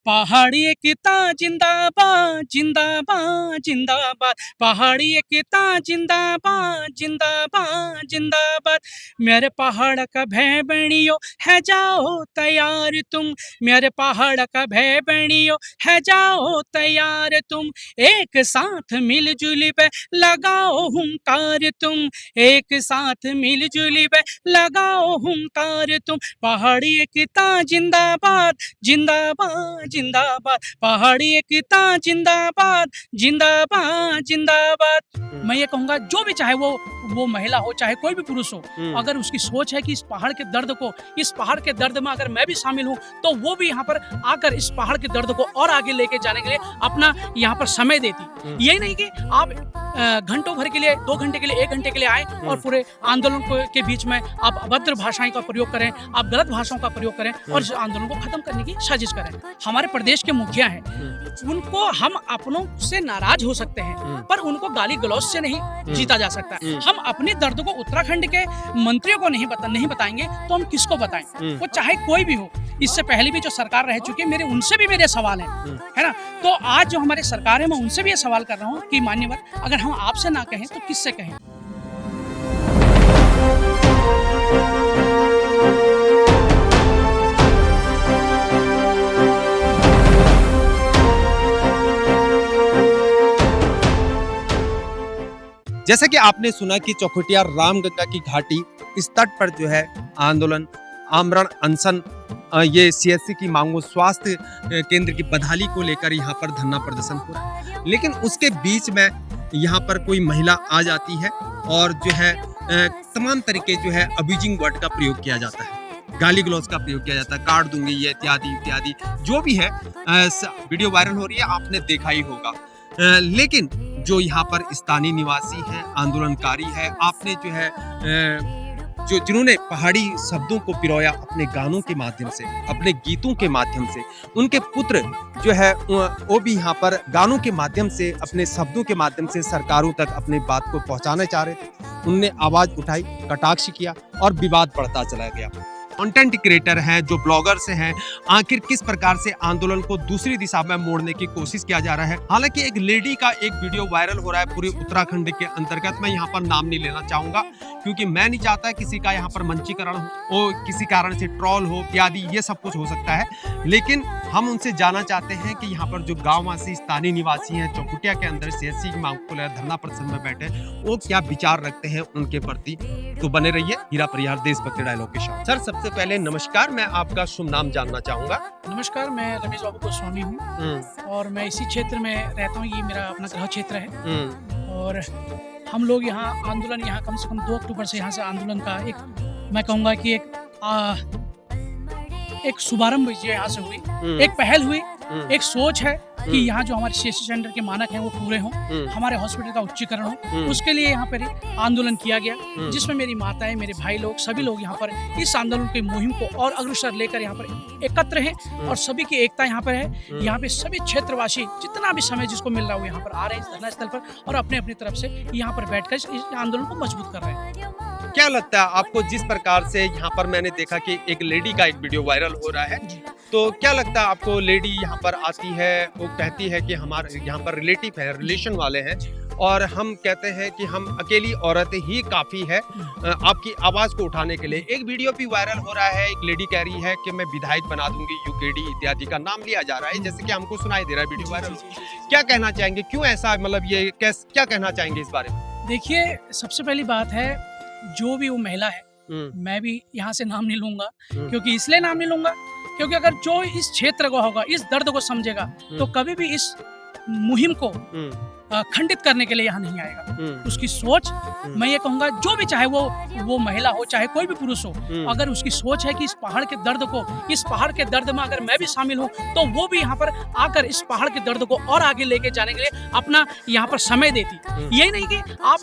पहाड़ी एकता जिंदाबाद जिंदाबाद जिंदाबाद, पहाड़ी एकता जिंदाबाद जिंदाबाद जिंदाबाद। मेरे पहाड़ का भय बनियो है जाओ तैयार तुम, मेरे पहाड़ का भय बनियो है जाओ तैयार तुम। एक साथ मिलजुल पे लगाओ हुंकार तुम, एक साथ मिलजुल पे लगाओ हुंकार तुम। पहाड़ी एकता जिंदाबाद जिंदाबाद जिंदाबाद, पहाड़ी एकता जिंदाबाद जिंदाबाद जिंदाबाद। मैं ये कहूँगा जो भी चाहे वो महिला हो चाहे कोई भी पुरुष हो, अगर उसकी सोच है कि इस पहाड़ के दर्द को, इस पहाड़ के दर्द में अगर मैं भी शामिल हूँ तो वो भी यहाँ पर आकर इस पहाड़ के दर्द को और आगे लेके जाने के लिए अपना यहाँ पर समय देती। यही नहीं कि आप घंटों भर के लिए 2 घंटे के लिए 1 घंटे के लिए आए और पूरे आंदोलन के बीच में आप अभद्र भाषाएं का प्रयोग करें, आप गलत भाषाओं का प्रयोग करें और इस आंदोलन को खत्म करने की साजिश करें। हमारे प्रदेश के मुखिया हैं, उनको हम अपनों से नाराज हो सकते हैं पर उनको गाली गलौज से नहीं जीता जा सकता। हम अपने दर्द को उत्तराखंड के मंत्रियों को नहीं बताएंगे तो हम किसको बताएं, वो चाहे कोई भी हो। इससे पहले भी जो सरकार रह चुकी है उनसे भी मेरे सवाल है ना। तो आज जो हमारी सरकार है मैं उनसे भी ये सवाल कर रहा हूँ कि मान्यवर, अगर हम आपसे ना कहें तो किससे कहें। जैसा कि आपने सुना कि चौखुटिया रामगंगा की घाटी इस तट पर जो है आंदोलन, आमरण अनशन, ये सीएससी की मांगों, स्वास्थ्य केंद्र की बदहाली को लेकर यहाँ पर धरना प्रदर्शन हो रहा है। लेकिन उसके बीच में यहाँ पर कोई महिला आ जाती है और जो है तमाम तरीके जो है अब्यूजिंग वर्ड का प्रयोग किया जाता है, गाली गलौज का प्रयोग किया जाता है, काट दूंगी ये इत्यादि इत्यादि जो भी है। वीडियो वायरल हो रही है, आपने देखा ही होगा। लेकिन जो यहाँ पर स्थानीय निवासी है, आंदोलनकारी है, आपने जो है जिन्होंने पहाड़ी शब्दों को पिरोया अपने गानों के माध्यम से, अपने गीतों के माध्यम से, उनके पुत्र जो है वो भी यहाँ पर गानों के माध्यम से, अपने शब्दों के माध्यम से सरकारों तक अपनी बात को पहुंचाना चाह रहे थे। उनने आवाज उठाई, कटाक्ष किया और विवाद बढ़ता चला गया। कंटेंट क्रिएटर हैं, जो ब्लॉगर्स हैं, आखिर किस प्रकार से आंदोलन को दूसरी दिशा में मोड़ने की कोशिश किया जा रहा है। हालांकि एक लेडी का एक वीडियो वायरल हो रहा है पूरे उत्तराखंड के अंतर्गत। मैं यहाँ पर नाम नहीं लेना चाहूंगा क्योंकि मैं नहीं चाहता किसी का यहाँ पर मंचीकरण हो, किसी कारण से ट्रोल हो इत्यादि, ये सब कुछ हो सकता है। लेकिन हम उनसे जानना चाहते हैं कि यहाँ पर जो गाँववासी स्थानीय निवासी हैं, चौखुटिया के अंदर सीएससी की मांग को लेकर धरना प्रदर्शन में बैठे, वो क्या विचार रखते हैं उनके प्रति। तो बने रहिए हीरा परिहार देशभक्ति डायलॉग के साथ। सर, सबसे पहले नमस्कार, मैं आपका शुभ नाम जानना चाहूंगा। नमस्कार, मैं रमेश बाबू गोस्वामी हूँ और मैं इसी क्षेत्र में रहता हूँ। ये मेरा अपना गृह क्षेत्र है और हम लोग यहाँ आंदोलन, यहाँ कम से कम 2 अक्टूबर से यहाँ से आंदोलन का एक, मैं कहूँगा कि एक शुभारंभ यहाँ से हुई, एक पहल हुई, एक सोच है कि यहाँ जो हमारे सीएससी सेंटर के मानक हैं वो पूरे हों, हमारे हॉस्पिटल का उच्चीकरण हो। उसके लिए यहाँ पर आंदोलन किया गया, जिसमें मेरी माताएं, मेरे भाई लोग, सभी लोग यहाँ पर इस आंदोलन की मुहिम को और अग्रसर लेकर यहाँ पर एकत्र हैं और सभी की एकता यहाँ पर है। यहाँ पे सभी क्षेत्रवासी जितना भी समय जिसको मिल रहा है वो यहाँ पर आ रहे हैं इस धरना स्थल पर और अपने अपनी तरफ से यहाँ पर बैठकर इस आंदोलन को मजबूत कर रहे हैं। क्या लगता है आपको, जिस प्रकार से यहाँ पर मैंने देखा कि एक लेडी का एक वीडियो वायरल हो रहा है, तो क्या लगता है आपको, लेडी यहाँ पर आती है, वो कहती है कि हमारे यहाँ पर रिलेटिव है, रिलेशन वाले हैं और हम कहते हैं कि हम अकेली औरत ही काफी है आपकी आवाज को उठाने के लिए। एक वीडियो भी वायरल हो रहा है, एक लेडी कह रही है कि मैं विधायक बना दूंगी, यूकेडी इत्यादि का नाम लिया जा रहा है, जैसे कि हमको सुनाई दे रहा है वीडियो वायरल। क्या कहना चाहेंगे, क्यों ऐसा, मतलब ये क्या कहना चाहेंगे इस बारे में? देखिए, सबसे पहली बात है, जो भी वो महिला है, मैं भी यहाँ से नाम नहीं लूंगा, क्योंकि इसलिए नाम नहीं लूंगा क्योंकि अगर जो इस क्षेत्र को होगा, इस दर्द को समझेगा तो कभी भी इस मुहिम को खंडित करने के लिए यहाँ नहीं आएगा। उसकी सोच, मैं ये कहूँगा जो भी चाहे वो महिला हो चाहे कोई भी पुरुष हो, अगर उसकी सोच है कि इस पहाड़ के दर्द को, इस पहाड़ के दर्द में अगर मैं भी शामिल हूँ तो वो भी यहाँ पर आकर इस पहाड़ के दर्द को और आगे लेके जाने के लिए अपना यहाँ पर समय देती। यही नहीं कि आप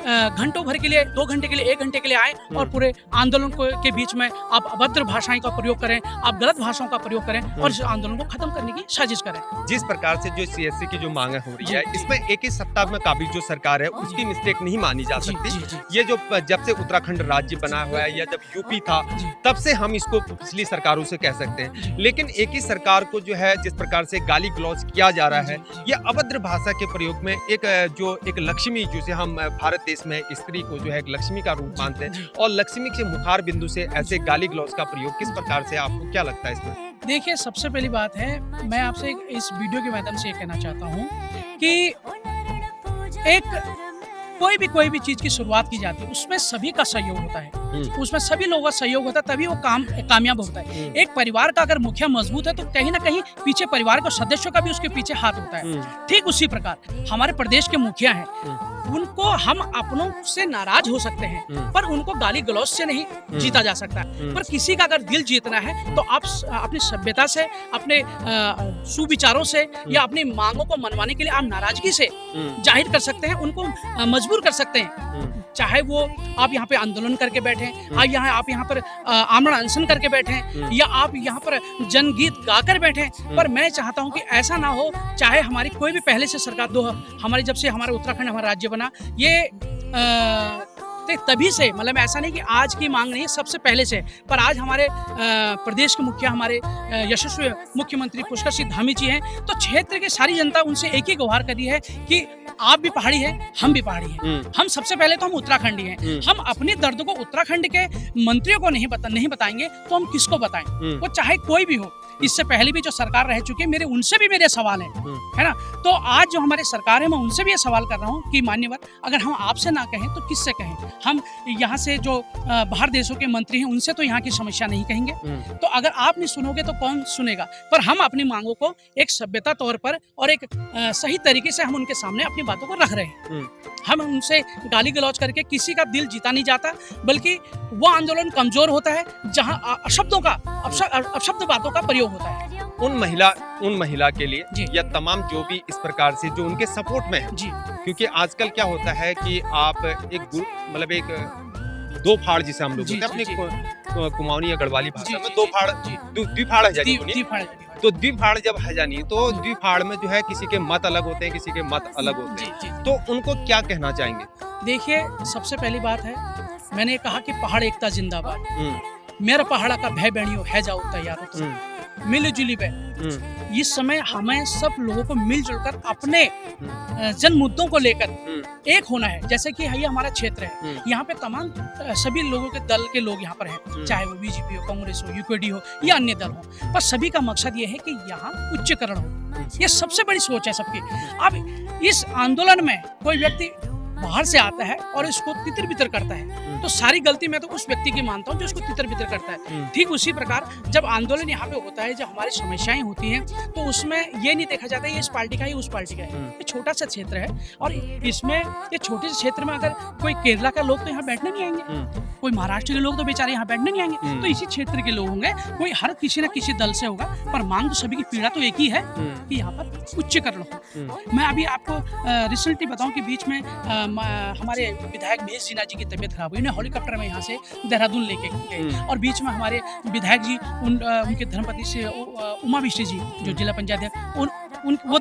घंटों भर के लिए, 2 घंटे के लिए, 1 घंटे के लिए आए और पूरे आंदोलन के बीच में आप अभद्र भाषाएं का प्रयोग करें, आप गलत भाषाओं का प्रयोग करें और इस आंदोलन को खत्म करने की साजिश करें। जिस प्रकार से जो सीएससी की जो मांगे हो रही है, इसमें एक ही सत्ता में काबिज जो सरकार है उसकी मिस्टेक नहीं मानी जा सकती। ये जो जब से उत्तराखंड राज्य बना हुआ है या जब यूपी था तब से हम इसको पिछली सरकारों से कह सकते हैं, लेकिन एक ही सरकार को जो है जिस प्रकार से गाली गलौज किया जा रहा है, ये अभद्र भाषा के प्रयोग में एक लक्ष्मी, जिसे हम भारत देश में स्त्री को जो है एक लक्ष्मी का रूप मानते हैं, और लक्ष्मी के मुखार बिंदु से ऐसे गाली गलौज का प्रयोग किस प्रकार से, आपको क्या लगता है इसमें? देखिए, सबसे पहली बात है, मैं आपसे इस वीडियो के माध्यम से ये कहना चाहता हूँ कि कोई भी चीज की शुरुआत की जाती है, उसमें सभी का सहयोग होता है, उसमें सभी लोगों का सहयोग होता है, तभी वो काम कामयाब होता है। एक परिवार का अगर मुखिया मजबूत है तो कहीं ना कहीं पीछे परिवार के सदस्यों का भी उसके पीछे हाथ होता है। ठीक उसी प्रकार हमारे प्रदेश के मुखिया हैं, उनको हम अपनों से नाराज हो सकते हैं पर उनको गाली गलौज से नहीं जीता जा सकता। पर किसी का अगर दिल जीतना है तो आप अपनी सभ्यता से, अपने सुविचारों से या अपनी मांगों को मनवाने के लिए आप नाराजगी से जाहिर कर सकते हैं, उनको मजबूर कर सकते हैं। चाहे वो आप यहाँ पे आंदोलन करके बैठे, आप यहाँ पर आमरण अनशन करके बैठे, या आप यहाँ पर जनगीत गाकर बैठे। पर मैं चाहता हूँ कि ऐसा ना हो, चाहे हमारी कोई भी पहले से सरकार हमारी जब से हमारा उत्तराखंड हमारा राज्य बना, ये तभी से, मतलब ऐसा नहीं कि आज की मांग नहीं, सबसे पहले से। पर आज हमारे प्रदेश के मुखिया, हमारे यशस्वी मुख्यमंत्री पुष्कर सिंह धामी जी हैं, तो क्षेत्र की सारी जनता उनसे एक ही गुहार करी है कि आप भी पहाड़ी हैं, हम भी पहाड़ी हैं। हम सबसे पहले तो हम उत्तराखंडी हैं। हम अपने दर्द को उत्तराखंड के मंत्रियों को नहीं बताएंगे तो हम किसको बताएं? वो चाहे कोई भी हो। इससे पहले भी जो सरकार रह चुकी है, उनसे भी मेरे सवाल है ना। तो आज जो हमारे सरकार है, मैं उनसे भी ये सवाल कर रहा हूँ कि मान्यवर, अगर हम आपसे ना कहें तो किससे कहें? हम यहाँ से जो बाहर देशों के मंत्री हैं, उनसे तो यहाँ की समस्या नहीं कहेंगे। तो अगर आप नहीं सुनोगे तो कौन सुनेगा? पर हम अपनी मांगों को एक सभ्यता तौर पर और एक सही तरीके से हम उनके सामने अपनी बातों को रख रहे हैं। हम उनसे गाली गलौज करके किसी का दिल जीता नहीं जाता, बल्कि वो आंदोलन कमजोर होता है जहाँ अपशब्द बातों का प्रयोग होता है। उन महिला के लिए या तमाम जो भी इस प्रकार से जो उनके सपोर्ट में है, क्योंकि आजकल क्या होता है कि आप एक दो फाड़ जिसे हम लोग बोलते हैं अपनी कुमाऊनी या गढ़वाली भाषा में, द्विफाड़ है जानी, तो द्विफाड़ जब है जानी, तो द्विफाड़ में जो है किसी के मत अलग होते हैं, किसी के मत अलग होते हैं, तो उनको क्या कहना चाहेंगे? देखिए, सबसे पहली बात है, मैंने कहा कि पहाड़ एकता जिंदाबाद, मेरा पहाड़ा का भय बेड़ियों है जाओ तैयार हो, मिलजुली बे। इस समय हमें सब लोगों को मिलजुल कर अपने जन मुद्दों को लेकर एक होना है। जैसे कि ये हमारा क्षेत्र है, यहाँ पे तमाम सभी लोगों के दल के लोग यहाँ पर हैं, चाहे वो बीजेपी हो, कांग्रेस हो, यूकेडी हो या अन्य दल हो, पर सभी का मकसद ये है कि यहाँ उच्चीकरण हो। ये सबसे बड़ी सोच है सबकी। अब इस आंदोलन में कोई व्यक्ति बाहर से आता है और इसको तितर बितर करता है, तो सारी गलती मैं तो उस व्यक्ति की मानता हूँ जो इसको तितर बितर करता है। ठीक उसी प्रकार जब आंदोलन यहाँ पे होता है, जब हमारी समस्याएं होती हैं, तो उसमें ये नहीं देखा जाता है ये इस पार्टी का है, उस पार्टी का है। ये छोटा सा क्षेत्र है और इसमें ये छोटे से क्षेत्र में अगर कोई केरला का लोग तो यहाँ बैठने नहीं आएंगे, कोई महाराष्ट्र के लोग तो बेचारे यहाँ बैठने नहीं आएंगे, तो इसी क्षेत्र के लोग होंगे, कोई हर किसी न किसी दल से होगा, पर मांग तो सभी की, पीड़ा तो एक ही है कि यहाँ पर उच्चीकरण हो। मैं अभी आपको रिसेंटली बताऊं कि बीच में हमारे विधायक महेश जीना जी की तबीयत खराब हुई, उन्हें हेलीकॉप्टर में यहाँ से देहरादून लेके गए, और बीच में हमारे विधायक जी उनके धर्मपति से उमा विष्ट जी जो जिला पंचायत उनका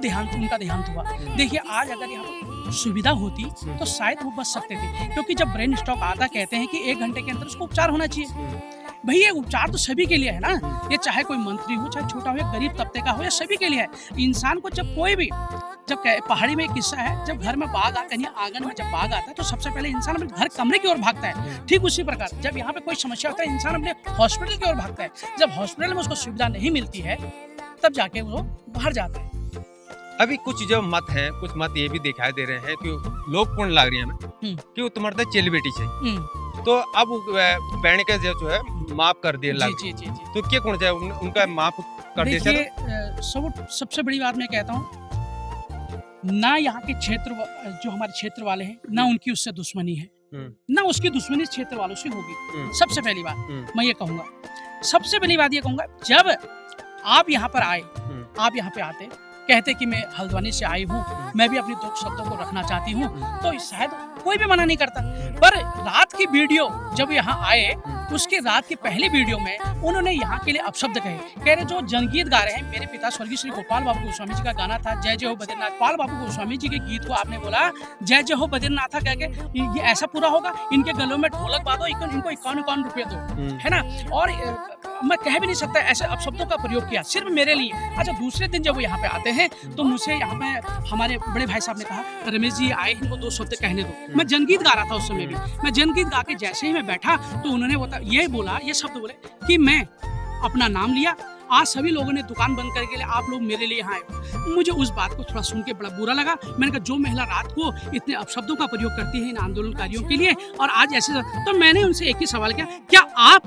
देहांत हुआ। देखिए, आज अगर यहाँ पर सुविधा होती तो शायद वो बच सकते थे, क्योंकि जब ब्रेन स्ट्रोक आता, कहते हैं कि 1 घंटे के अंदर उसको उपचार होना चाहिए। भाई, ये उपचार तो सभी के लिए है ना, ये चाहे कोई मंत्री हो, चाहे छोटा हो, या गरीब तबके का हो, या सभी के लिए है। इंसान को जब कोई भी, जब पहाड़ी में एक किस्सा है, जब घर में बाघ आता है, आंगन में जब बाघ आता है, तो सबसे पहले इंसान अपने घर कमरे की ओर भागता है। ठीक उसी प्रकार जब यहाँ पे कोई समस्या होता है, इंसान अपने हॉस्पिटल की ओर भागता है। जब हॉस्पिटल में उसको सुविधा नहीं मिलती है, तब जाके वो बाहर जाता है। अभी कुछ जो मत हैं, कुछ मत ये भी दिखाई दे रहे हैं कि लोग पूर्ण लग रही है कि वो तुम्हारे चेली बेटी चाहिए, तो अब बहन के जो है माफ कर दिए लग, जी। तो क्या कौन जाए उनका माफ कर दिया? देखिए, सबसे बड़ी बात मैं कहता हूँ, ना यहाँ के क्षेत्र जो हमारे क्षेत्र वाले हैं, ना उनकी उससे दुश्मनी है, ना उसकी दुश्मनी क्षेत्र वालों से होगी। सबसे पहली बात मैं ये कहूँगा, सबसे पहली बात ये कहूँगा, जब आप यहाँ पर आए, आप यहाँ पे आते कहते कि मैं हल्द्वानी से आई हूँ, मैं भी अपनी 2 शब्दों को रखना चाहती हूँ, तो शायद कोई भी मना नहीं करता। पर रात की वीडियो जब यहाँ आए, उसके रात की पहली वीडियो में उन्होंने यहाँ के लिए अपशब्द कह रहे जो जनगीत गा रहे हैं, मेरे पिता स्वर्गीय श्री गोपाल बाबू गोस्वामी जी का गाना था जय जय हो बद्रीनाथ। गोपाल बाबू गोस्वामी जी के गीत को आपने बोला जय जय हो बद्रीनाथ कह के, ये ऐसा पूरा होगा? इनके गलों में ढोलक बांधो, इनको 51 रुपये दो, है ना। और मैं कह भी नहीं सकता ऐसे अपशब्दों का प्रयोग किया सिर्फ मेरे लिए। अच्छा, दूसरे दिन जब वो यहाँ पे आते हैं तो मुझसे यहाँ पे हमारे बड़े भाई साहब ने कहा रमेश जी आए, इनको 2 शब्द कहने दो। मैं जनगीत गा रहा था उस समय भी। मैं जनगीत गा के जैसे ही मैं बैठा तो उन्होंने ये बोला, ये शब्द बोले कि मैं अपना नाम लिया, आज सभी लोगों ने दुकान बंद करके लिए आप लोग मेरे लिए यहाँ आए। मुझे उस बात को थोड़ा सुन के बड़ा बुरा लगा। मैंने कहा जो महिला रात को इतने अपशब्दों का प्रयोग करती है इन आंदोलनकारियों के लिए और आज ऐसे, तो मैंने उनसे एक ही सवाल किया, क्या आप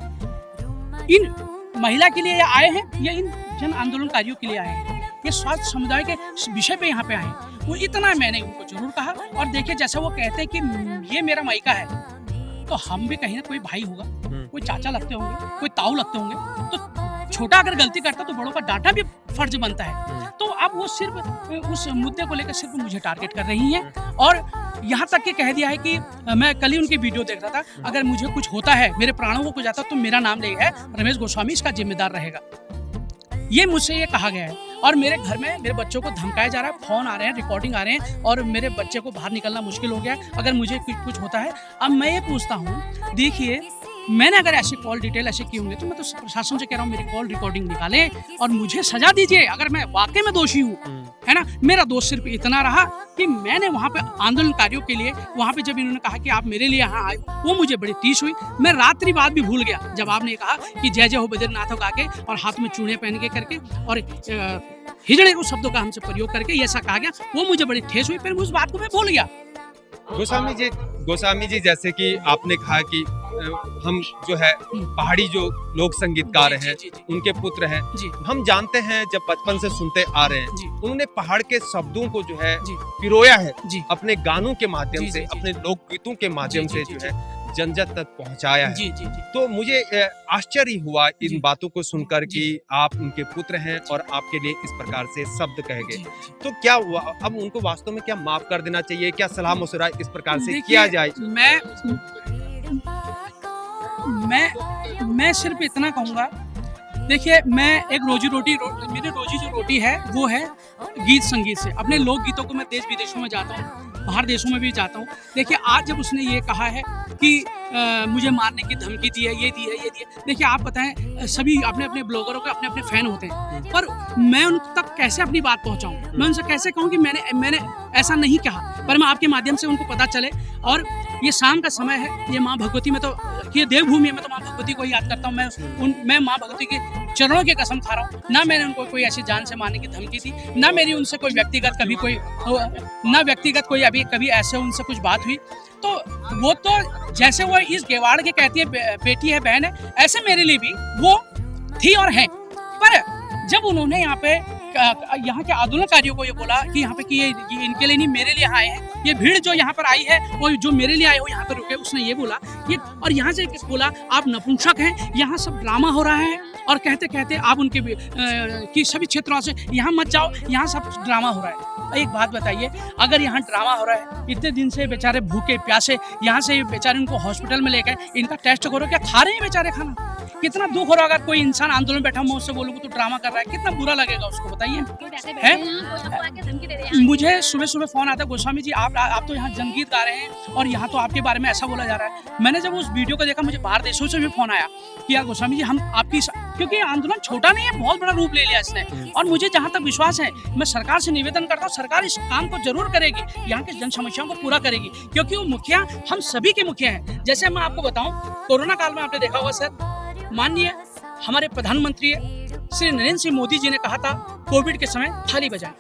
इन महिला के लिए आए हैं या इन जन आंदोलनकारियों के लिए आए हैं? ये स्वास्थ्य समुदाय के विषय पे यहाँ पे आए हैं। वो इतना मैंने उनको जरूर कहा। और देखिए जैसे वो कहते हैं कि ये मेरा मायका है, तो हम भी कहीं ना कोई भाई होगा, कोई चाचा लगते होंगे, कोई ताऊ लगते होंगे, तो छोटा अगर गलती करता तो बड़ों का डांटना भी फर्ज बनता है। तो अब वो सिर्फ उस मुद्दे को लेकर सिर्फ मुझे टारगेट कर रही हैं और यहाँ तक के कह दिया है कि मैं कल ही उनकी वीडियो देख रहा था, अगर मुझे कुछ होता है, मेरे प्राणों को कुछ जाता तो मेरा नाम ले है रमेश गोस्वामी इसका जिम्मेदार रहेगा। ये मुझसे ये कहा गया है। और मेरे घर में मेरे बच्चों को धमकाया जा रहा है, फोन आ रहे हैं, रिकॉर्डिंग आ रहे हैं और मेरे बच्चे को बाहर निकलना मुश्किल हो गया है अगर मुझे कुछ होता है। अब मैं ये पूछता हूँ, देखिए मैंने अगर ऐसी कॉल डिटेल ऐसे की होंगे तो मैं तो प्रशासन से कह रहा हूँ मेरी कॉल रिकॉर्डिंग निकालें और मुझे सजा दीजिए अगर मैं वाकई में दोषी हूँ, है ना। मेरा दोष सिर्फ इतना रहा कि मैंने वहाँ पे आंदोलनकारियों के लिए, वहाँ पे जब इन्होंने कहा कि आप मेरे लिए यहाँ आए, वो मुझे बड़ी टीस हुई। मैं रात्रि बाद भी भूल गया जब आपने कहा कि जय जय हो बद्रीनाथ गा के और हाथ में चूड़े पहन के करके और हिजड़े को शब्दों का हमसे प्रयोग करके ये ऐसा कहा गया, वो मुझे बड़ी ठेस हुई। फिर उस बात को मैं भूल गया। गोस्वामी जी जैसे कि आपने कहा कि हम जो है पहाड़ी जो लोक संगीतकार हैं उनके पुत्र हैं, हम जानते हैं जब बचपन से सुनते आ रहे हैं उन्होंने पहाड़ के शब्दों को जो है पिरोया है अपने गानों के माध्यम से, अपने लोकगीतों के माध्यम से जो है जन जन तक पहुंचाया है। तो मुझे आश्चर्य हुआ इन बातों को सुनकर कि आप उनके पुत्र हैं और आपके लिए इस प्रकार से शब्द कहे गए। तो क्या अब उनको वास्तव में क्या माफ कर देना चाहिए, क्या सलाह मशुरा इस प्रकार से किया जाए? मैं सिर्फ इतना कहूँगा, देखिए मैं एक मेरी रोजी जो रोटी है वो है गीत संगीत से। अपने लोक गीतों को मैं देश विदेशों में जाता हूँ, बाहर देशों में भी जाता हूँ। देखिए आज जब उसने ये कहा है कि मुझे मारने की धमकी दी है, ये दी है। देखिए आप बताएं, सभी अपने अपने ब्लॉगरों के अपने अपने फैन होते हैं, पर मैं उन तक कैसे अपनी बात पहुंचाऊं? मैं उनसे कैसे कहूं कि मैंने ऐसा नहीं कहा, पर मैं आपके माध्यम से उनको पता चले। और ये शाम का समय है, ये माँ भगवती में तो ये देवभूमि है, मैं तो माँ भगवती को ही याद करता हूँ। मैं माँ भगवती के चरणों की कसम खा रहा हूँ, ना मैंने उनको कोई ऐसी जान से मारने की धमकी दी, ना मेरी उनसे कोई व्यक्तिगत कभी ऐसे उनसे कुछ बात हुई। तो वो तो जैसे वो इस गेवाड़ के कहती है बेटी है, बहन है, ऐसे मेरे लिए भी वो थी और है। पर जब उन्होंने यहाँ के आंदोलनकारियों को ये बोला कि यहाँ पे कि ये इनके लिए नहीं मेरे लिए आए हैं, ये भीड़ जो यहाँ पर आई है वो जो मेरे लिए आए हो यहाँ पर रुके, उसने ये बोला ये, और यहाँ से बोला आप नपुंसक हैं, यहाँ सब ड्रामा हो रहा है और कहते कहते आप उनके कि सभी क्षेत्रों से यहाँ मत जाओ, यहाँ सब ड्रामा हो रहा है। एक बात बताइए, अगर यहाँ ड्रामा हो रहा है, इतने दिन से बेचारे भूखे प्यासे, यहाँ से बेचारे उनको हॉस्पिटल में लेकर इनका टेस्ट करो, क्या खा रहे हैं बेचारे खाना? कितना दुख हो रहा है अगर कोई इंसान आंदोलन बैठा मैं उससे बोलूँ तो ड्रामा कर रहा है, कितना बुरा लगेगा उसको, बताइए। मुझे सुबह सुबह फोन आता है, गोस्वामी जी आप तो यहाँ जनगीत गा रहे हैं और यहाँ तो आपके बारे में ऐसा बोला जा रहा है। मैंने जब उस वीडियो को देखा, मुझे बाहर देशों से भी फोन आया कि यार गोस्वामी जी हम आपकी, क्योंकि आंदोलन छोटा नहीं है, बहुत बड़ा रूप ले लिया इसने। और मुझे जहाँ तक विश्वास है, मैं सरकार से निवेदन करता हूँ, सरकार इस काम को जरूर करेगी, यहाँ के जन समस्याओं को पूरा करेगी, क्योंकि वो मुखिया हम सभी के मुखिया हैं। जैसे मैं आपको बताऊं, कोरोना काल में आपने देखा होगा सर, माननीय हमारे प्रधानमंत्री श्री नरेंद्र सिंह मोदी जी ने कहा था कोविड के समय थाली बजाएं,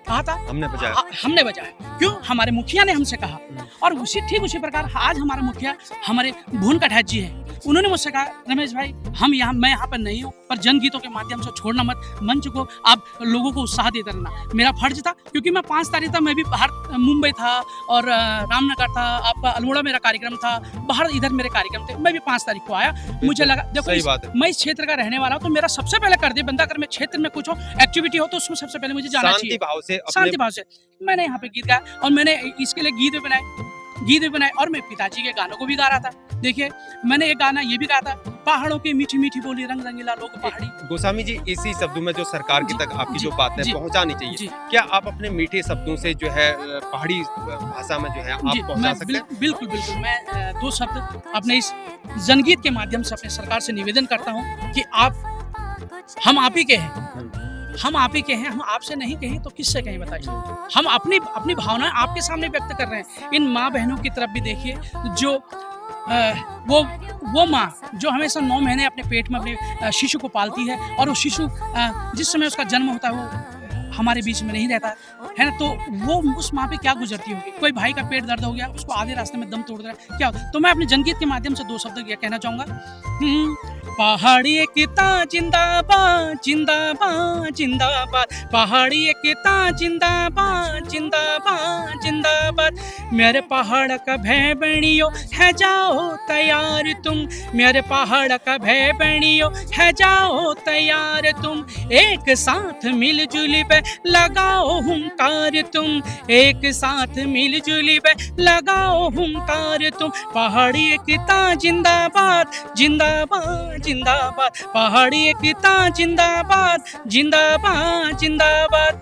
कहा था, हमने बजाया। क्यों? हमारे मुखिया ने हमसे कहा। और ठीक उसी प्रकार आज हमारा मुखिया हमारे भुवन कटाच जी हैं, उन्होंने मुझसे कहा रमेश भाई मैं यहाँ पर नहीं हूँ, पर जनगीतों के माध्यम से छोड़ना मत, मंच को आप लोगों को उत्साह देते रहना। मेरा फर्ज था, क्योंकि मैं 5 तारीख तक मैं भी बाहर मुंबई था और रामनगर था, आपका अल्मोड़ा मेरा कार्यक्रम था, बाहर इधर मेरे कार्यक्रम थे, मैं भी 5 तारीख को आया। मुझे लगा देखो मैं इस क्षेत्र का रहने वाला हूँ, तो मेरा सबसे पहले कर दे बंदा, अगर मैं क्षेत्र में कुछ हो एक्टिविटी हो तो उसमें सबसे पहले मुझे जाना चाहिए शांति भाव से। मैंने यहाँ पे गीत गाया और मैंने इसके लिए गीत भी बनाए। गीत भी बनाए और मैं पिताजी के गानों को भी गा रहा था। देखिए मैंने एक गाना ये भी गाया था, पहाड़ों की मीठी मीठी बोली रंग रंगीला लोग पहाड़ी। गोस्वामी जी, इसी शब्दों में जो सरकार की जी, तक आपकी जी, जो बात है जी, पहुंचानी चाहिए, जी। क्या आप अपने मीठे शब्दों से जो है पहाड़ी भाषा में जो है आप जी, पहुंचा मैं सकते हैं? बिल्कुल बिल्कुल मैं 2 शब्द अपने इस जनगीत के माध्यम से अपने सरकार से निवेदन करता हूँ कि हम आप ही के हैं, हम आप ही के हैं, हम आपसे नहीं कहें तो किससे कहें बताइए। हम अपनी अपनी भावनाएं आपके सामने व्यक्त कर रहे हैं। इन माँ बहनों की तरफ भी देखिए जो वो माँ जो हमेशा 9 महीने अपने पेट में अपने शिशु को पालती है और वो शिशु जिस समय उसका जन्म होता है वो हमारे बीच में नहीं रहता है ना, तो वो उस माँ पे क्या गुजरती होगी। कोई भाई का पेट दर्द हो गया, उसको आधे रास्ते में दम तोड़ रहा है, क्या होता। तो मैं अपने जनगीत के माध्यम से 2 शब्द ये कहना चाहूँगा, पहाड़ी एकता जिंदाबाद जिंदाबाद जिंदाबाद, पहाड़ी एकता जिंदाबाद जिंदाबाद जिंदाबाद, मेरे पहाड़ का भय बनियो है जाओ तैयार तुम, मेरे पहाड़ का भय बनियो है जाओ तैयार तुम, एक साथ मिलजुल पे लगाओ हुंकार तुम, एक साथ मिलजुल पे लगाओ हुंकार तुम, पहाड़ी एकता जिंदाबाद जिंदाबाद जिंदाबाद, पहाड़ी एकता जिंदाबाद जिंदाबाद जिंदाबाद,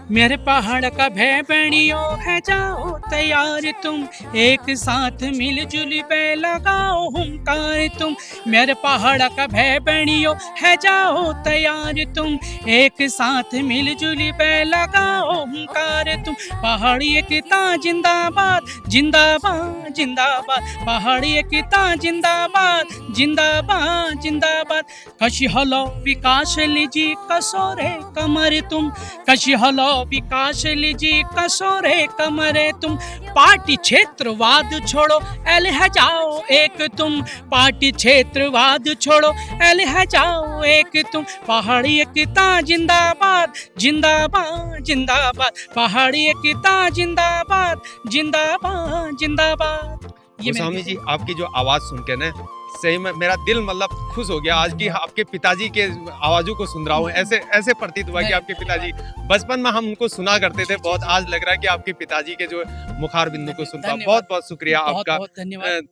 मेरे पहाड़ का भय बनियो है जाओ तैयार तुम, एक साथ मिलजुल पे लगाओ हुंकार तुम, मेरे पहाड़ का भय बनियो है जाओ तैयार तुम, एक साथ मिलजुल पे लगाओ हुंकार तुम, पहाड़ी एकता जिंदाबाद जिंदाबाद जिंदाबाद, पहाड़ी एकता जिंदाबाद जिंदाबाद जिंदाबाद, कशी हलो विकास लीजी कसोरे कमर तुम, कशी हलो विकास लीजिए कसोरे कमरे तुम, पार्टी क्षेत्रवाद छोड़ो अलह जाओ एक तुम, पार्टी क्षेत्रवाद छोड़ो अलह जाओ एक तुम, पहाड़ी एकता जिंदाबाद जिंदाबाद जिंदाबाद, पहाड़ी एकता जिंदाबाद जिंदाबाद जिंदाबाद। गोस्वामी जी, आपकी जो आवाज सुन के ना सही में मेरा दिल मतलब खुश हो गया। आज की आपके पिताजी के आवाजों को सुन रहा हूँ, ऐसे ऐसे प्रतीत हुआ कि आपके पिताजी बचपन में हम उनको सुना करते थे। बहुत आज लग रहा है कि आपके पिताजी के जो मुखार बिंदु को सुनता हूँ। बहुत बहुत शुक्रिया आपका,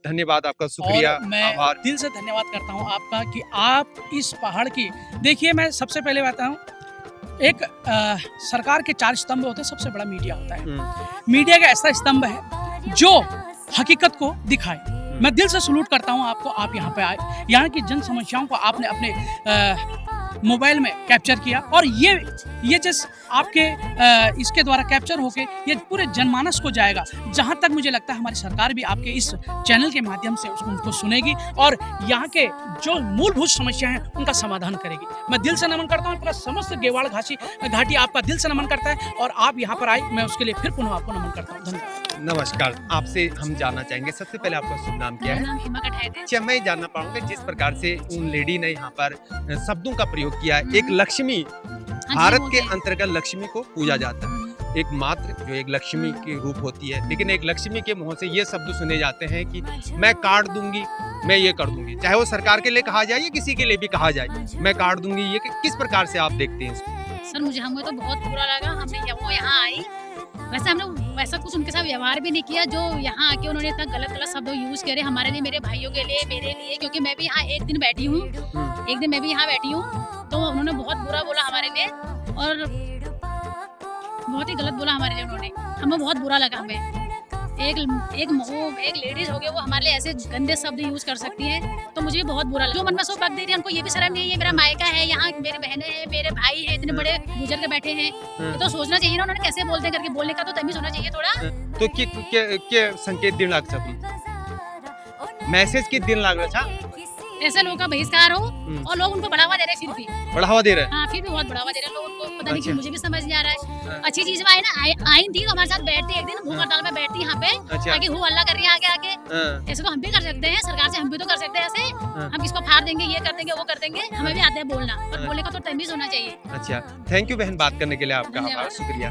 धन्यवाद आपका, शुक्रिया, मैं आभार। दिल से धन्यवाद करता हूँ आपका कि आप इस पहाड़ की, देखिए मैं सबसे पहले बताता हूँ, एक सरकार के 4 स्तंभ होते हैं, सबसे बड़ा मीडिया होता है। मीडिया का ऐसा स्तंभ है जो हकीकत को दिखाए। मैं दिल से सलूट करता हूं आपको, आप यहाँ पे आए, यहाँ की जन समस्याओं को आपने अपने मोबाइल में कैप्चर किया और ये जिस आपके इसके द्वारा कैप्चर होके ये पूरे जनमानस को जाएगा। जहाँ तक मुझे लगता है हमारी सरकार भी आपके इस चैनल के माध्यम से उनको सुनेगी और यहाँ के जो मूलभूत समस्या हैं उनका समाधान करेगी। मैं दिल से नमन करता हूँ, पूरा समस्त गेवाड़ घाटी आपका दिल से नमन करता है और आप यहाँ पर आए, मैं उसके लिए फिर पुनः आपको नमन करता हूँ। धन्यवाद। नमस्कार, आपसे हम जानना चाहेंगे सबसे पहले आपका शुभ नाम क्या है? अच्छा, मैं जानना पाऊंगा जिस प्रकार से उन लेडी ने यहाँ पर शब्दों का प्रयोग किया है। एक लक्ष्मी, भारत के अंतर्गत लक्ष्मी को पूजा जाता है, एक मात्र जो एक लक्ष्मी के रूप होती है, लेकिन एक लक्ष्मी के मुंह से ये शब्द सुने जाते हैं कि मैं काट दूंगी, मैं ये कर दूंगी, चाहे वो सरकार के लिए कहा जाए या किसी के लिए भी कहा जाए, मैं काट दूंगी। ये किस प्रकार से आप देखते हैं इसको? सर हमें तो बहुत बुरा लगा। हमने वो यहाँ आई, वैसे हमने वैसा कुछ उनके साथ व्यवहार भी नहीं किया जो यहाँ आके उन्होंने इतना गलत शब्द यूज करे हमारे लिए, मेरे भाइयों के लिए, मेरे लिए, क्योंकि मैं भी यहाँ एक दिन बैठी हूँ, एक दिन मैं भी यहाँ बैठी हूँ, तो उन्होंने बहुत बुरा बोला हमारे लिए और बहुत ही गलत बोला हमारे लिए उन्होंने। हमें बहुत बुरा लगा। हमें एक लेडीज हो गए, वो हमारे लिए ऐसे गंदे शब्द यूज कर सकती हैं, तो मुझे बहुत बुरा लगा। जो मन में सो बक दे रही है, उनको ये भी शर्म नहीं है, मेरा मायका है, यहाँ मेरे बहनें हैं, मेरे भाई हैं, इतने बड़े बुजुर्ग बैठे हैं, तो सोचना चाहिए ना उन्होंने कैसे बोलते करके, बोलने का तो तमीज होना चाहिए थोड़ा। तो क्या संकेत दिन लग सकती, मैसेज के दिन लग रहा था ऐसे लोगों का बहिष्कार हो और लोग उनको बढ़ावा दे रहे हैं, फिर भी बढ़ावा दे रहे हैं। हाँ, फिर भी बहुत बढ़ावा दे रहे हैं लोग उनको, पता नहीं कि मुझे भी समझ नहीं आ रहा है। अच्छी चीज में आई थी तो हमारे साथ बैठती, एक दिन भूख हड़ताल में बैठती यहाँ पे, ताकि हु हल्ला कर रही है आगे आके। ऐसे तो हम भी कर सकते हैं, सरकार से हम भी तो कर सकते हैं ऐसे, हम किसको फाड़ देंगे, ये कर देंगे, वो कर देंगे, हमें भी आता है बोलना, पर बोलने का तो तमीज होना चाहिए। अच्छा, थैंक यू बहन, बात करने के लिए आपका आभार, शुक्रिया।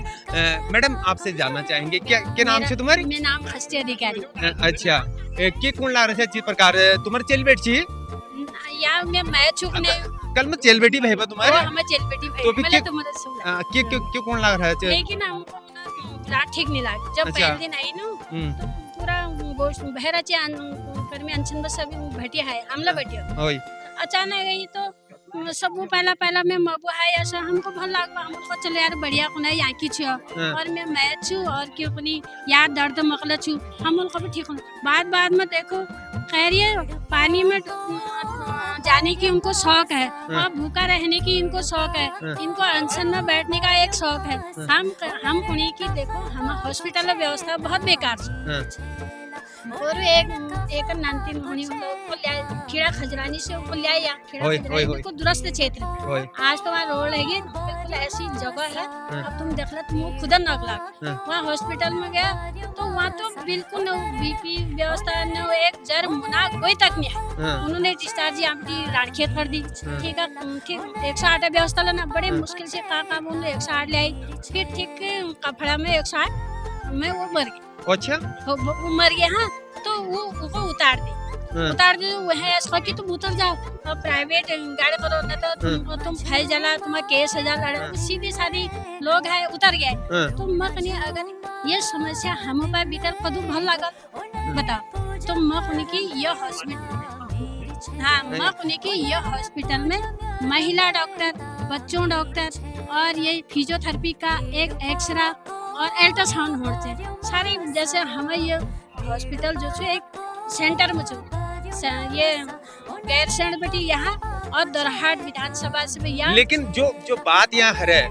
मैडम, आपसे जानना चाहेंगे क्या नाम से तुम्हारी? मेरा नाम खस्ती अधिकारी। अच्छा, के कौन ला रहे थे प्रकार तुम्हारे चेल बैठ छी या मैं चुकने कल में चेल बेटी भाई तुम्हारे, हम चेल बेटी भाई, तो फिर मैंने तो मदद सुना, क्यों कौन लग रहा है? लेकिन हम रात ठीक नहीं लगा। जब अच्छा। पहले दिन आई ना, हम्म, पूरा गोष्ट बहराचे कर्मी अनशन में सब भेटी है हमला भेटियो होय अचानक गई तो सब पहला मैं मबू है ऐसा हमको भल लागबा हमको चले यार बढ़िया कोना यहाँ की छियो हाँ। और मैं मैच छू और क्यों अपनी यार दर्द मकला छू हम उनको भी ठीक हो बाद में देखो खैर ये पानी में जाने की उनको शौक है और भूखा रहने की इनको शौक है इनको अनशन में बैठने का एक शौक है हम उन्हीं की देखो हम हॉस्पिटल में व्यवस्था बहुत बेकार है हाँ, और एक नानतीन होनी को खीड़ा खजरानी से ऊपर ले आया खीड़ा होय, खजरानी होय। बिल्कुल दुरुस्त क्षेत्र होय आज तो वहाँ रोड है बिल्कुल ऐसी जगह है अब तुम देख लो तुम खुद नकला वहाँ हॉस्पिटल में गया तो वहाँ तो बिल्कुल न बीपी व्यवस्था न एक जर मुना कोई तक नहीं है हाँ, उन्होंने डिस्चार्ज यहाँ की रानखेत कर दी ठीक है ठीक 108 व्यवस्था लेना बड़े मुश्किल से कहा बोल 108 ले आई फिर ठीक कपड़ा में 108 में वो मर गई अच्छा वो मर गया हाँ तो वो उतार दी हाँ। उतार दे वह ऐसा कि तुम उतर जाओ और प्राइवेट गाड़ी करो न तो तुम फैल जाला तुम्हारा केस हो जाला सीधी सादी लोग है उतर गए हाँ, तो मकनी अगर ये समस्या हम पर बिकर कदू भल लागल बताओ तो मकनी की ये हॉस्पिटल हाँ मकनी की ये हॉस्पिटल में महिला डॉक्टर बच्चों डॉक्टर और ये फिजियोथेरेपी का एक एक्सरा और अल्ट्रासाउंड होते सारी जैसे हमें ये हॉस्पिटल जो छे एक सेंटर में छो ये गैर सेंड बेटी यहाँ और दरहाट विधानसभा से यहाँ लेकिन जो बात यहाँ है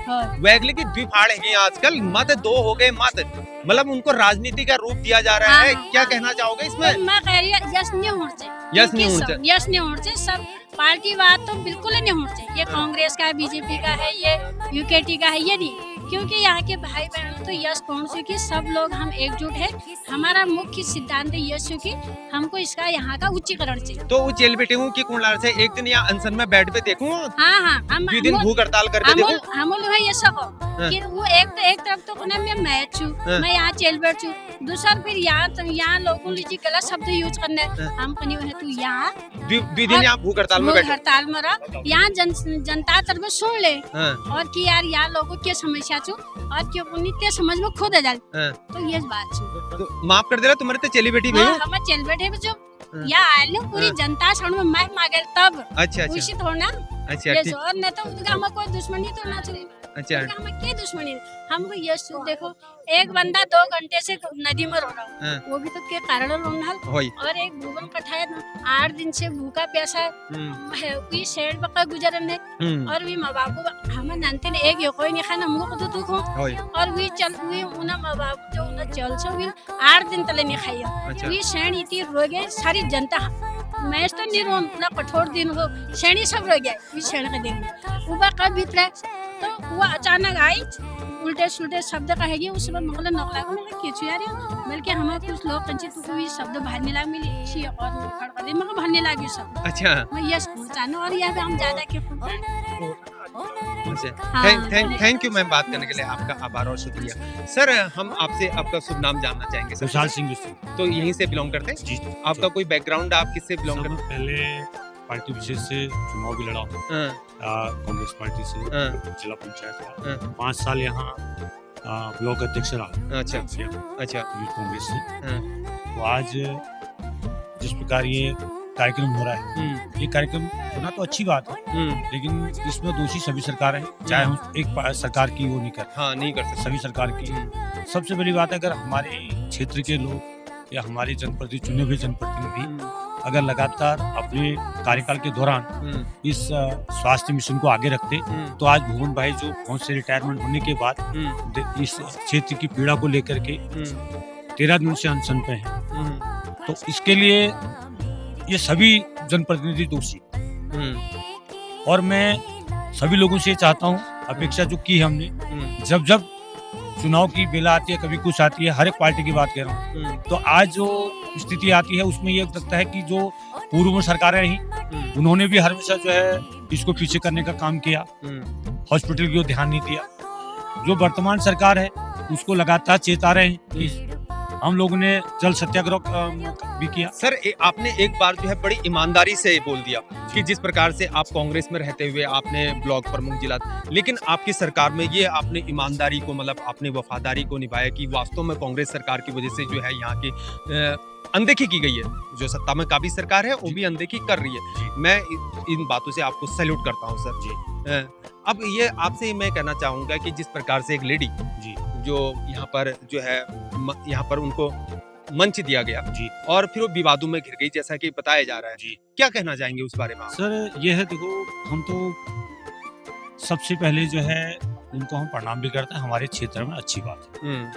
वैगले की द्विफाड़ है आजकल मत दो हो गए मत मतलब उनको राजनीति का रूप दिया जा रहा है हाँ, क्या हाँ। कहना चाहोगे इसमें मैं कह रही हूँ यस नहीं होना चाहिए यस नहीं होना चाहिए। यस नहीं होना चाहिए सब पार्टी बात तो बिल्कुल ही नहीं होना चाहिए ये कांग्रेस का है बीजेपी का है ये यूकेटी का है ये नहीं क्योंकि यहाँ के भाई बहनों तो यस कौन से कि सब लोग हम एकजुट है हमारा मुख्य सिद्धांत यस कि हमको इसका यहाँ का उच्चीकरण चाहिए तो वो जेल बेटे हूँ कि कुंडला से एक दिन यहाँ अनशन में बैठ पे देखूं हाँ हाँ हम दो दिन भूख हड़ताल करके अमूल देखूं अमूल है ये सब कि वो एक तरफ तो कोने में मैं छू मैं यहाँ जेल बैठ छू दूसरा फिर यहाँ लोगों लीजिए गलत शब्द यूज करना है हम कहीं है तू यहाँ दो दिन यहाँ भूख हड़ताल में भूख बैठे हड़ताल में रह यहाँ जनता तरफ सुन ले हाँ, और कि यार यहाँ लोगों की समस्या छू और क्यों नित्य समझ में खुद आ जाए हाँ। तो ये बात छू तो माफ कर दे रहा तुम्हारे तो चली बेटी भाई हम चल बैठे जो यहाँ आए लो पूरी जनता सामने में मैं मांगे तब अच्छा अच्छा खुशी थोड़ा अच्छा ये ठीक और नहीं तो उनका हमें कोई दुश्मनी तो ना चाहिए अच्छा हमें क्या दुश्मनी हमको ये देखो एक बंदा 2 घंटे से नदी में रो रहा हाँ। वो भी तो के कारण रो रहा होई और एक भूगन कठाए 8 दिन से भूखा प्यासा है वी शेड बका गुजरने और वी माँ बाप हमें नंते ने एक यो कोई नहीं खाना हमको तो दुख हो होई और वी चल वी उना माँ बाप जो उना चल सो वी 8 दिन तले नहीं खाइयो अच्छा। वी शेड इतनी रो गए सारी जनता मैं तो नहीं रो ना कठोर दिन हो शेणी सब रो गए वी शेड के दिन ऊपर कब भीतर तो वो अचानक आई उल्टे सुल्टे शब्द कहेगी उस समय मतलब नक लागो मैं किछु यार बल्कि हमें कुछ लोग कंची तू कोई शब्द भाने लाग मिली सी और खड़का दे मगर भाने लागी सब अच्छा मैं यस पहचानो और यहाँ पे हम ज्यादा के थैंक यू मैम बात करने के लिए आपका आभार और शुक्रिया सर हम आपसे आपका शुभ नाम जानना चाहेंगे सर विशाल सिंह बिस्टू। तो यहीं से बिलोंग करते हैं जी आपका कोई बैकग्राउंड आप किससे बिलोंग करते पहले पार्टी विशेष से चुनाव भी लड़ा हूँ हैं कांग्रेस पार्टी से हाँ। जिला पंचायत का हाँ। 5 साल यहाँ ब्लॉक अध्यक्ष रहा अच्छा अच्छा यूथ कांग्रेस से हाँ। तो आज जिस प्रकार ये कार्यक्रम हो रहा है ये कार्यक्रम होना तो अच्छी बात है लेकिन इसमें दोषी सभी सरकार है चाहे हम एक सरकार की वो नहीं कर हाँ नहीं कर सकते सभी सरकार की सबसे बड़ी बात है अगर हमारे क्षेत्र के लोग या हमारे जनप्रतिनिधि चुने हुए जनप्रतिनिधि अगर लगातार अपने कार्यकाल के दौरान इस स्वास्थ्य मिशन को आगे रखते तो आज भुवन भाई जो फौज से रिटायरमेंट होने के बाद इस क्षेत्र की पीड़ा को लेकर के 13 दिन से अनशन पे हैं तो इसके लिए ये सभी जनप्रतिनिधि दोषी और मैं सभी लोगों से चाहता हूँ अपेक्षा जो की हमने जब जब चुनाव की बेला आती है कभी कुछ आती है हर एक पार्टी की बात कर रहा हूँ तो आज जो स्थिति आती है उसमें ये लगता है कि जो पूर्व में सरकारें रही उन्होंने भी हमेशा जो है इसको पीछे करने का काम किया हॉस्पिटल की ओर ध्यान नहीं दिया जो वर्तमान सरकार है उसको लगातार चेता रहे हैं कि हम लोगों ने जल सत्याग्रह भी किया। सर आपने एक बार जो है बड़ी ईमानदारी से बोल दिया कि जिस प्रकार से आप कांग्रेस में रहते हुए आपने ब्लॉक प्रमुख जिला, लेकिन आपकी सरकार में ये आपने ईमानदारी को मतलब आपने वफादारी को निभाया कि वास्तव में कांग्रेस सरकार की वजह से जो है यहाँ की अनदेखी की गई है। जो सत्ता में काबिज सरकार है वो भी अनदेखी कर रही है। मैं इन बातों से आपको सैल्यूट करता हूँ सर जी। अब ये आपसे मैं कहना चाहूँगा कि जिस प्रकार से एक लेडी जी जो यहाँ पर जो है यहाँ पर उनको मंच दिया गया जी और फिर वो विवादों में घिर गई जैसा कि बताया जा रहा है जी, क्या कहना चाहेंगे उस बारे में आप? सर ये है, देखो हम तो सबसे पहले जो है उनको हम प्रणाम भी करते हैं, हमारे क्षेत्र में अच्छी बात है।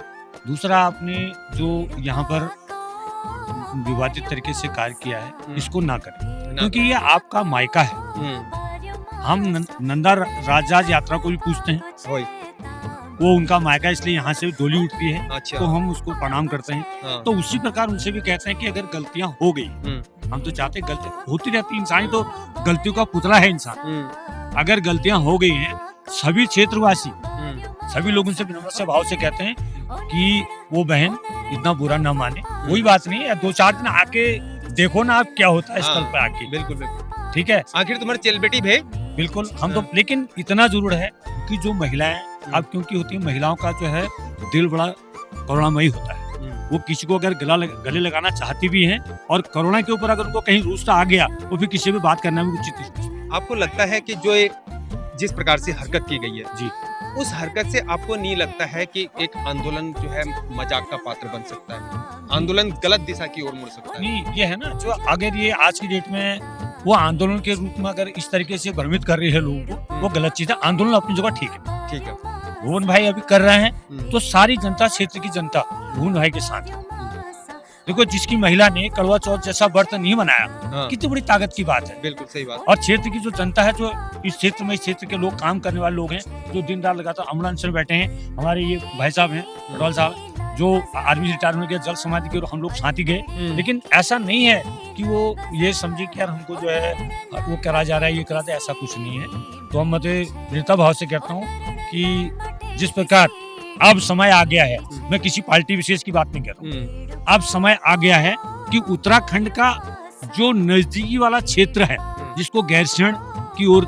दूसरा, आपने जो यहाँ पर विवादित तरीके से कार्य किया है इसको ना करें, क्योंकि ये आपका मायका है। हम नंदा राजराज यात्रा को भी पूछते हैं, वो उनका मायका, इसलिए यहाँ से डोली उठती है। अच्छा। तो हम उसको प्रणाम करते हैं। हाँ। तो उसी प्रकार उनसे भी कहते हैं कि अगर गलतियां हो गई, हम तो चाहते हैं गलती होती रहती, इंसान तो गलतियों का पुतला है इंसान। अगर गलतियां हो गई हैं, सभी क्षेत्रवासी सभी लोगों से विनम्र से भाव से कहते हैं कि वो बहन इतना बुरा ना माने, कोई बात नहीं है, 2-4 दिन आके देखो ना आप क्या होता है स्थल पे आके। बिल्कुल बिल्कुल, ठीक है, आखिर तुम्हारी चेल बेटी भे बिल्कुल हम तो, लेकिन इतना जरूर है कि जो महिलाएं अब क्योंकि होती है, महिलाओं का जो है दिल बड़ा करुणामयी होता है। वो किसी को अगर गले लगाना चाहती भी हैं और करुणा के ऊपर अगर उनको कहीं रूस्ता आ गया वो फिर किसी भी बात करना भी उचित नहीं। आपको लगता है कि जो जिस प्रकार से हरकत की गई है जी, उस हरकत से आपको नहीं लगता है कि एक आंदोलन जो है मजाक का पात्र बन सकता है, आंदोलन गलत दिशा की ओर मुड़ सकता है? नहीं, ये है ना, जो अगर ये आज की डेट में वो आंदोलन के रूप में अगर इस तरीके से भ्रमित कर रही है लोगों को, वो गलत चीज है। आंदोलन अपनी जगह ठीक है, ठीक है। भुवन भाई अभी कर रहे हैं तो सारी जनता, क्षेत्र की जनता भुवन भाई के साथ है। देखो, जिसकी महिला ने करवा चौथ जैसा व्रत नहीं मनाया, हाँ। कितनी बड़ी ताकत की बात है। बिल्कुल सही बात। और क्षेत्र की जो जनता है, जो इस क्षेत्र में, इस क्षेत्र के लोग, काम करने वाले लोग हैं, जो दिन रात लगातार अमला अनशन बैठे हैं, हमारे ये भाई साहब हैं, पटवाल साहब, जो आर्मी रिटायरमेंट के जल समाधि के हम लोग साथ ही गए, लेकिन ऐसा नहीं है कि वो ये समझे कि यार हमको जो है वो करा जा रहा है, ये करा जा, ऐसा कुछ नहीं है। तो हम दृढ़ता भाव से कहता हूँ कि जिस प्रकार अब समय आ गया है, मैं किसी पार्टी विशेष की बात नहीं कर रहा हूँ, अब समय आ गया है कि उत्तराखंड का जो नजदीकी वाला क्षेत्र है, जिसको गैरसैंण की ओर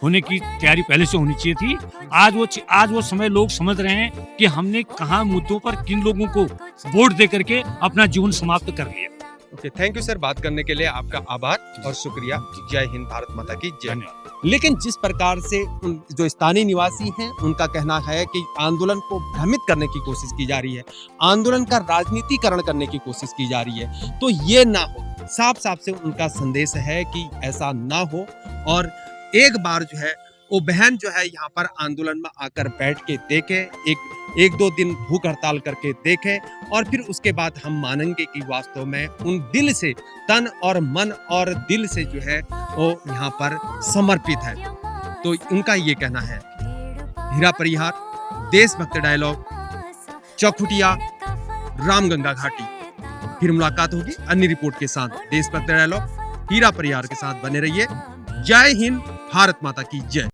होने की तैयारी पहले से होनी चाहिए थी, आज वो समय लोग समझ रहे हैं कि हमने कहाँ मुद्दों पर किन लोगों को वोट दे करके अपना जीवन समाप्त कर लिया। ओके, थैंक यू सर, बात करने के लिए आपका आभार और शुक्रिया। जय हिंद, भारत माता की जय। धन्यवाद। लेकिन जिस प्रकार से जो स्थानीय निवासी हैं उनका कहना है कि आंदोलन को भ्रमित करने की कोशिश की जा रही है, आंदोलन का राजनीतिकरण करने की कोशिश की जा रही है, तो ये ना हो। साफ साफ से उनका संदेश है कि ऐसा ना हो और एक बार जो है वो बहन जो है यहाँ पर आंदोलन में आकर बैठ के देखे, एक दो दिन भूख हड़ताल करके देखे और फिर उसके बाद हम मानेंगे कि वास्तव में उन दिल से, तन और मन और दिल से जो है वो यहाँ पर समर्पित है। तो उनका ये कहना है। हीरा परिहार, देशभक्त डायलॉग, चौखुटिया, रामगंगा घाटी। फिर मुलाकात होगी अन्य रिपोर्ट के साथ। देशभक्त डायलॉग हीरा परिहार के साथ बने रहिए। जय हिंद, भारत माता की जय।